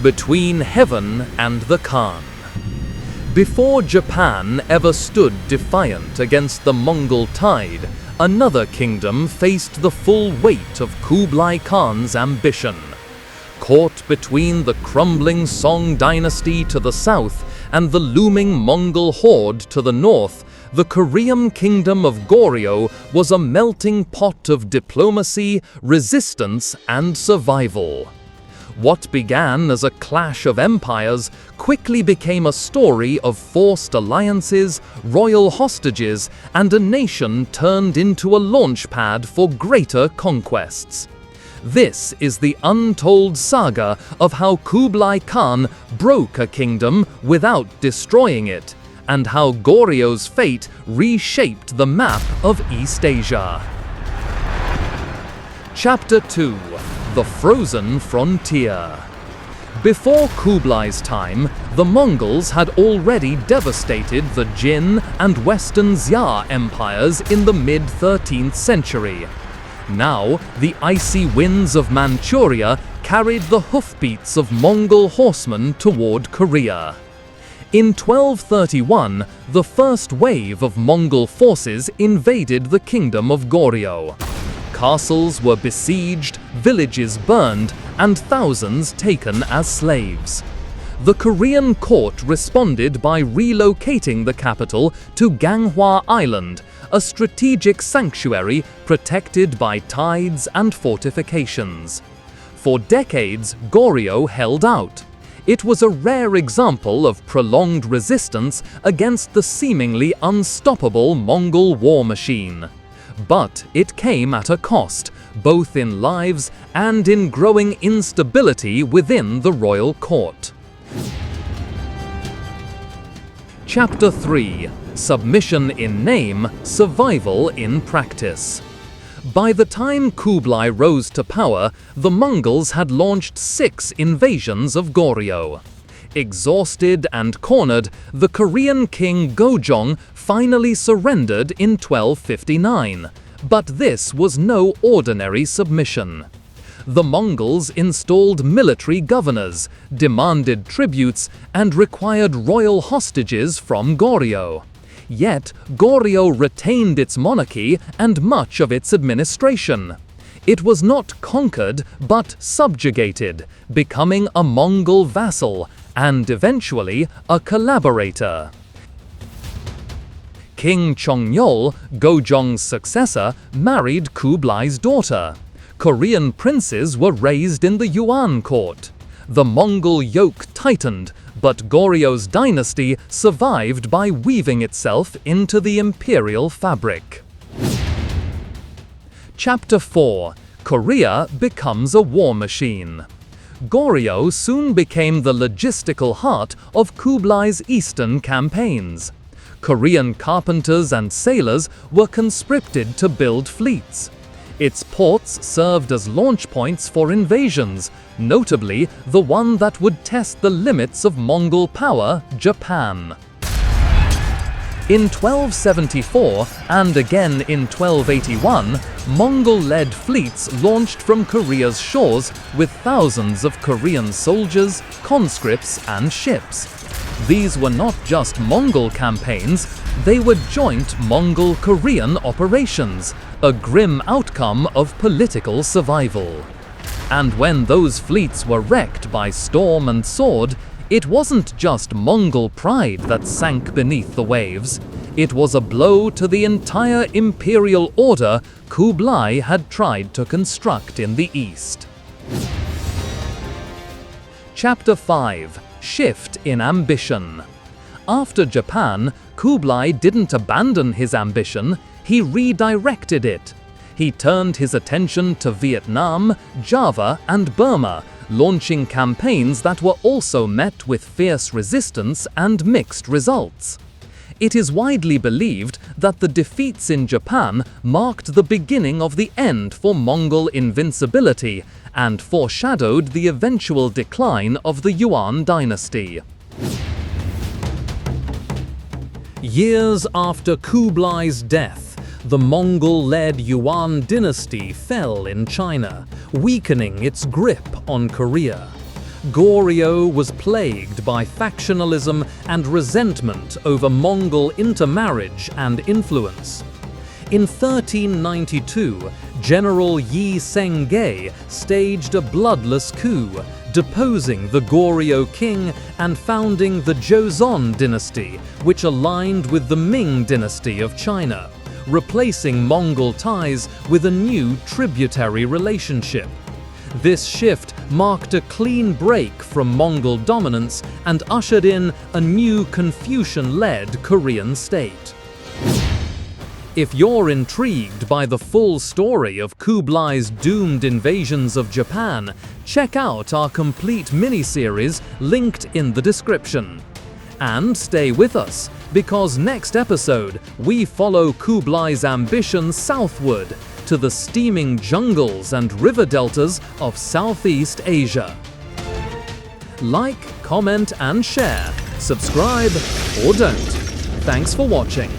between heaven and the Khan. Before Japan ever stood defiant against the Mongol tide, another kingdom faced the full weight of Kublai Khan's ambition. Caught between the crumbling Song dynasty to the south and the looming Mongol horde to the north, the Korean kingdom of Goryeo was a melting pot of diplomacy, resistance, and survival. What began as a clash of empires quickly became a story of forced alliances, royal hostages, and a nation turned into a launchpad for greater conquests. This is the untold saga of how Kublai Khan broke a kingdom without destroying it, and how Goryeo's fate reshaped the map of East Asia. Chapter 2: The Frozen Frontier. Before Kublai's time, the Mongols had already devastated the Jin and Western Xia empires in the mid-13th century. Now, the icy winds of Manchuria carried the hoofbeats of Mongol horsemen toward Korea. In 1231, the first wave of Mongol forces invaded the kingdom of Goryeo. Castles were besieged, villages burned, and thousands taken as slaves. The Korean court responded by relocating the capital to Ganghwa Island, a strategic sanctuary protected by tides and fortifications. For decades, Goryeo held out. It was a rare example of prolonged resistance against the seemingly unstoppable Mongol war machine. But it came at a cost, both in lives and in growing instability within the royal court. Chapter 3: Submission in name, survival in practice. By the time Kublai rose to power, the Mongols had launched 6 invasions of Goryeo. Exhausted and cornered, the Korean king Gojong finally surrendered in 1259. But this was no ordinary submission. The Mongols installed military governors, demanded tributes, and required royal hostages from Goryeo. Yet, Goryeo retained its monarchy and much of its administration. It was not conquered, but subjugated, becoming a Mongol vassal, and eventually a collaborator. King Chongyol, Gojong's successor, married Kublai's daughter. Korean princes were raised in the Yuan court. The Mongol yoke tightened, but Goryeo's dynasty survived by weaving itself into the imperial fabric. Chapter 4: Korea becomes a war machine. Goryeo soon became the logistical heart of Kublai's eastern campaigns. Korean carpenters and sailors were conscripted to build fleets. Its ports served as launch points for invasions, notably the one that would test the limits of Mongol power, Japan. In 1274 and again in 1281, Mongol-led fleets launched from Korea's shores with thousands of Korean soldiers, conscripts, and ships. These were not just Mongol campaigns, they were joint Mongol-Korean operations, a grim outcome of political survival. And when those fleets were wrecked by storm and sword, it wasn't just Mongol pride that sank beneath the waves. It was a blow to the entire imperial order Kublai had tried to construct in the east. Chapter 5: Shift in Ambition. After Japan, Kublai didn't abandon his ambition, he redirected it. He turned his attention to Vietnam, Java, and Burma, launching campaigns that were also met with fierce resistance and mixed results. It is widely believed that the defeats in Japan marked the beginning of the end for Mongol invincibility and foreshadowed the eventual decline of the Yuan Dynasty. Years after Kublai's death, the Mongol-led Yuan Dynasty fell in China, weakening its grip on Korea. Goryeo was plagued by factionalism and resentment over Mongol intermarriage and influence. In 1392, General Yi Sengge staged a bloodless coup, deposing the Goryeo king and founding the Joseon dynasty, which aligned with the Ming dynasty of China, replacing Mongol ties with a new tributary relationship. This shift marked a clean break from Mongol dominance and ushered in a new Confucian-led Korean state. If you're intrigued by the full story of Kublai's doomed invasions of Japan, check out our complete miniseries linked in the description. And stay with us, because next episode we follow Kublai's ambition southward to the steaming jungles and river deltas of Southeast Asia. Like, comment and share, subscribe or don't. Thanks for watching.